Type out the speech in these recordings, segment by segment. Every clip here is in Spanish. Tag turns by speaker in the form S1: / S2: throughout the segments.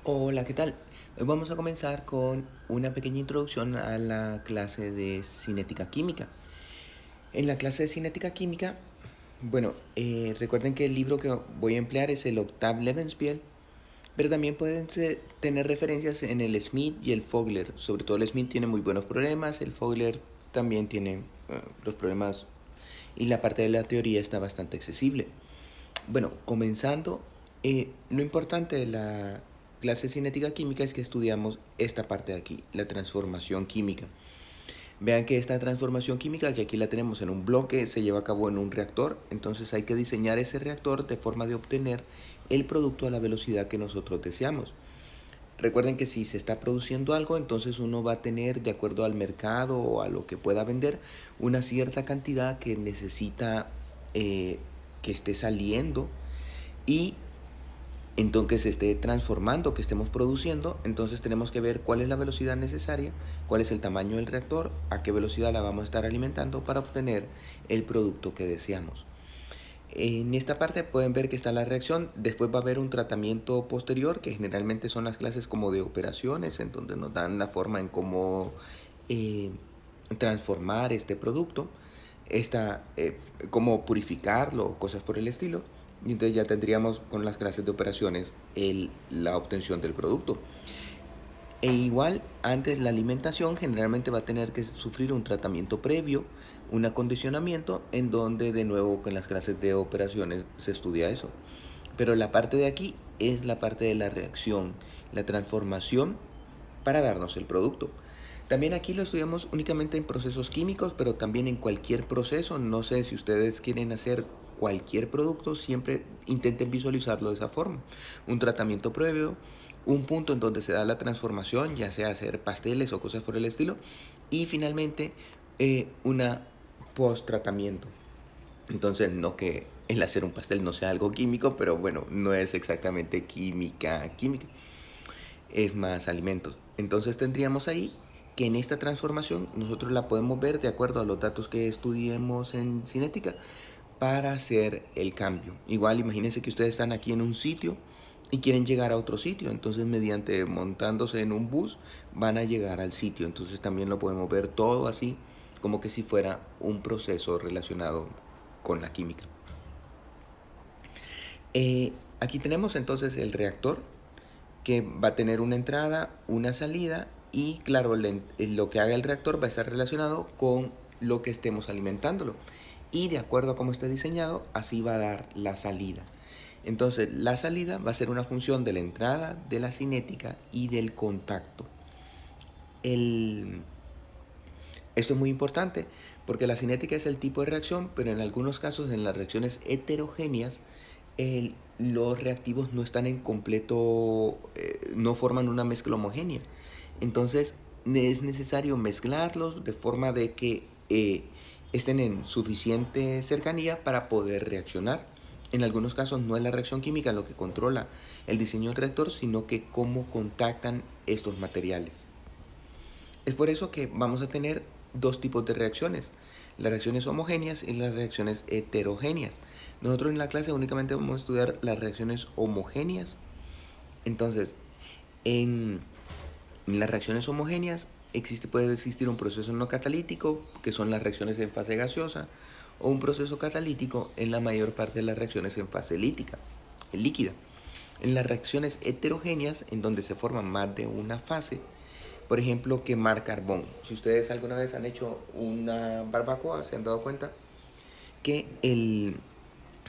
S1: Hola, ¿qué tal? Hoy vamos a comenzar con una pequeña introducción a la clase de cinética química. En la clase de cinética química, recuerden que el libro que voy a emplear es el Octave Lebensspiel, pero también pueden tener referencias en el Smith y el Fogler. Sobre todo el Smith tiene muy buenos problemas, el Fogler también tiene los problemas y la parte de la teoría está bastante accesible. Bueno, comenzando, lo importante de la clase de cinética química es que estudiamos esta parte de aquí, la transformación química. Vean que esta transformación química, que aquí la tenemos en un bloque, se lleva a cabo en un reactor, entonces hay que diseñar ese reactor de forma de obtener el producto a la velocidad que nosotros deseamos. Recuerden que si se está produciendo algo, entonces uno va a tener, de acuerdo al mercado o a lo que pueda vender, una cierta cantidad que necesita que esté saliendo y entonces que se esté transformando, que estemos produciendo. Entonces tenemos que ver cuál es la velocidad necesaria, cuál es el tamaño del reactor, a qué velocidad la vamos a estar alimentando para obtener el producto que deseamos. En esta parte pueden ver que está la reacción, después va a haber un tratamiento posterior, que generalmente son las clases como de operaciones, en donde nos dan la forma en cómo eh, transformar este producto, cómo purificarlo, cosas por el estilo. Y entonces ya tendríamos con las clases de operaciones la obtención del producto. E igual, antes la alimentación generalmente va a tener que sufrir un tratamiento previo, un acondicionamiento, en donde de nuevo con las clases de operaciones se estudia eso. Pero la parte de aquí es la parte de la reacción, la transformación para darnos el producto. También aquí lo estudiamos únicamente en procesos químicos, pero también en cualquier proceso. No sé si ustedes quieren hacer cualquier producto, siempre intenten visualizarlo de esa forma. Un tratamiento previo, un punto en donde se da la transformación, ya sea hacer pasteles o cosas por el estilo, y finalmente una post-tratamiento. Entonces, no que el hacer un pastel no sea algo químico, pero bueno, no es exactamente química, es más alimentos. Entonces tendríamos ahí que en esta transformación nosotros la podemos ver de acuerdo a los datos que estudiemos en cinética para hacer el cambio. Igual imagínense que ustedes están aquí en un sitio y quieren llegar a otro sitio, entonces mediante montándose en un bus van a llegar al sitio. Entonces también lo podemos ver todo así como que si fuera un proceso relacionado con la química. Aquí tenemos entonces el reactor que va a tener una entrada, una salida y claro, lo que haga el reactor va a estar relacionado con lo que estemos alimentándolo. Y de acuerdo a cómo esté diseñado, así va a dar la salida. Entonces, la salida va a ser una función de la entrada, de la cinética y del contacto. El, Esto es muy importante porque la cinética es el tipo de reacción, pero en algunos casos, en las reacciones heterogéneas, los reactivos no están en completo, no forman una mezcla homogénea. Entonces es necesario mezclarlos de forma de que estén en suficiente cercanía para poder reaccionar. En algunos casos no es la reacción química lo que controla el diseño del reactor, sino que cómo contactan estos materiales. Es por eso que vamos a tener dos tipos de reacciones, las reacciones homogéneas y las reacciones heterogéneas. Nosotros en la clase únicamente vamos a estudiar las reacciones homogéneas. Entonces, en las reacciones homogéneas puede existir un proceso no catalítico, que son las reacciones en fase gaseosa, o un proceso catalítico en la mayor parte de las reacciones en fase líquida. En las reacciones heterogéneas, en donde se forman más de una fase, por ejemplo, quemar carbón. Si ustedes alguna vez han hecho una barbacoa, se han dado cuenta que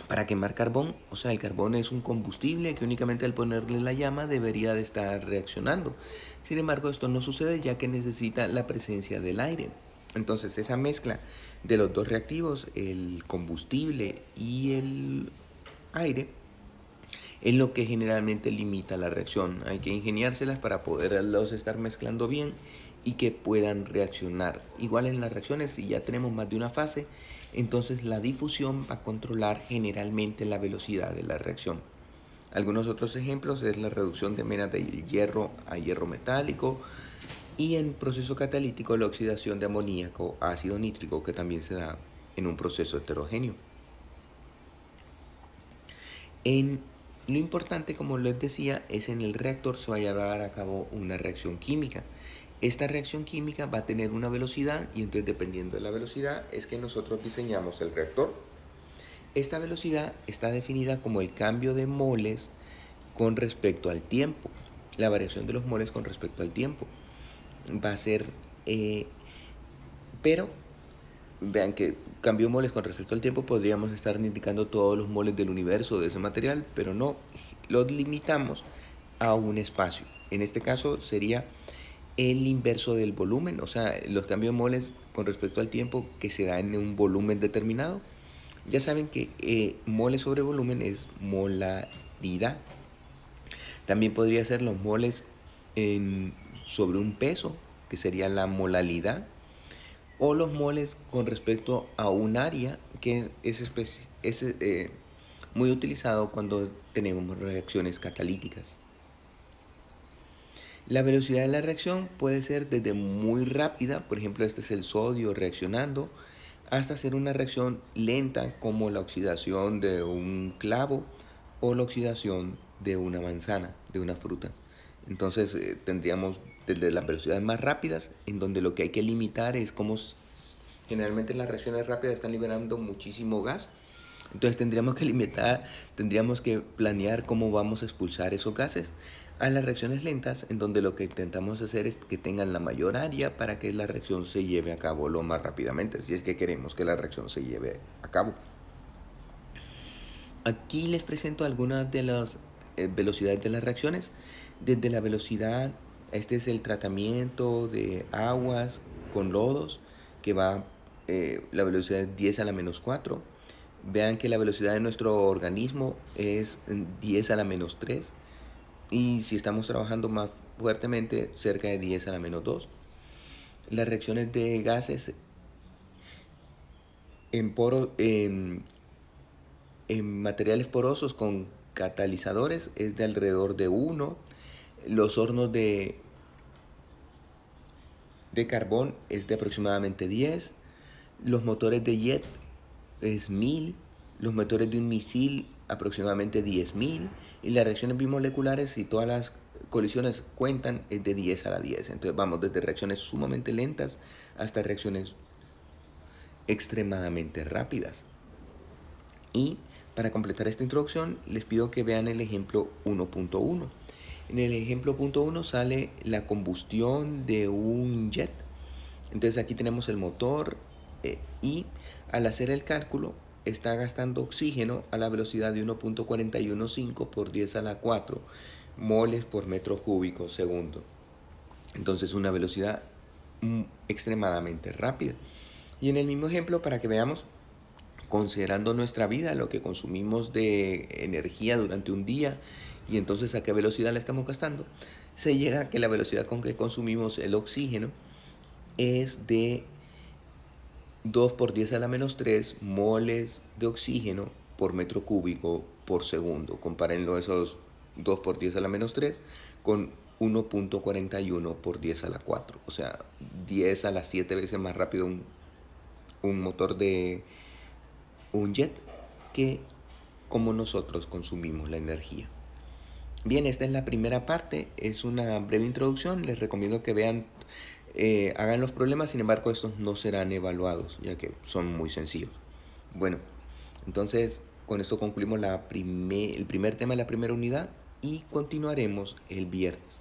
S1: para quemar carbón, o sea, el carbón es un combustible que únicamente al ponerle la llama debería de estar reaccionando. Sin embargo, esto no sucede ya que necesita la presencia del aire. Entonces, esa mezcla de los dos reactivos, el combustible y el aire, es lo que generalmente limita la reacción. Hay que ingeniárselas para poderlos estar mezclando bien y que puedan reaccionar. Igual en las reacciones, si ya tenemos más de una fase, entonces la difusión va a controlar generalmente la velocidad de la reacción. Algunos otros ejemplos es la reducción de menas de hierro a hierro metálico y en proceso catalítico la oxidación de amoníaco a ácido nítrico, que también se da en un proceso heterogéneo. En Lo importante, como les decía, es en el reactor se va a llevar a cabo una reacción química. Esta reacción química va a tener una velocidad y entonces dependiendo de la velocidad es que nosotros diseñamos el reactor. Esta velocidad está definida como el cambio de moles con respecto al tiempo. La variación de los moles con respecto al tiempo va a ser, pero vean que cambio de moles con respecto al tiempo podríamos estar indicando todos los moles del universo de ese material, pero no, los limitamos a un espacio. En este caso sería el inverso del volumen, o sea, los cambios de moles con respecto al tiempo que se da en un volumen determinado. Ya saben que mole sobre volumen es molaridad. También podría ser los moles sobre un peso, que sería la molalidad, o los moles con respecto a un área, que es muy utilizado cuando tenemos reacciones catalíticas. La velocidad de la reacción puede ser desde muy rápida, por ejemplo este es el sodio reaccionando, hasta ser una reacción lenta como la oxidación de un clavo o la oxidación de una manzana, de una fruta. Entonces tendríamos desde las velocidades más rápidas, en donde lo que hay que limitar es cómo generalmente las reacciones rápidas están liberando muchísimo gas. Entonces tendríamos que planear cómo vamos a expulsar esos gases a las reacciones lentas, en donde lo que intentamos hacer es que tengan la mayor área para que la reacción se lleve a cabo lo más rápidamente, si es que queremos que la reacción se lleve a cabo. Aquí les presento algunas de las velocidades de las reacciones. Desde la velocidad, este es el tratamiento de aguas con lodos, que va, la velocidad es 10 a la menos 4. Vean que la velocidad de nuestro organismo es 10 a la menos 3. Y si estamos trabajando más fuertemente, cerca de 10 a la menos 2. Las reacciones de gases en materiales porosos con catalizadores es de alrededor de 1. Los hornos de carbón es de aproximadamente 10. Los motores de jet es 1000. Los motores de un misil aproximadamente 10.000. Y las reacciones bimoleculares, si todas las colisiones cuentan, es de 10 a la 10. Entonces vamos desde reacciones sumamente lentas hasta reacciones extremadamente rápidas. Y para completar esta introducción les pido que vean el ejemplo 1.1. En el ejemplo 1.1 sale la combustión de un jet. Entonces aquí tenemos el motor y al hacer el cálculo está gastando oxígeno a la velocidad de 1.415 por 10 a la 4 moles por metro cúbico segundo. Entonces una velocidad extremadamente rápida. Y en el mismo ejemplo, para que veamos, considerando nuestra vida, lo que consumimos de energía durante un día y entonces a qué velocidad la estamos gastando, se llega a que la velocidad con que consumimos el oxígeno es de 2 por 10 a la menos 3 moles de oxígeno por metro cúbico por segundo. Compárenlo esos 2 por 10 a la menos 3 con 1.41 por 10 a la 4. O sea, 10 a las 7 veces más rápido un motor de un jet que como nosotros consumimos la energía. Bien, esta es la primera parte, es una breve introducción, les recomiendo que vean, hagan los problemas, sin embargo estos no serán evaluados, ya que son muy sencillos. Bueno, entonces con esto concluimos el primer tema de la primera unidad y continuaremos el viernes.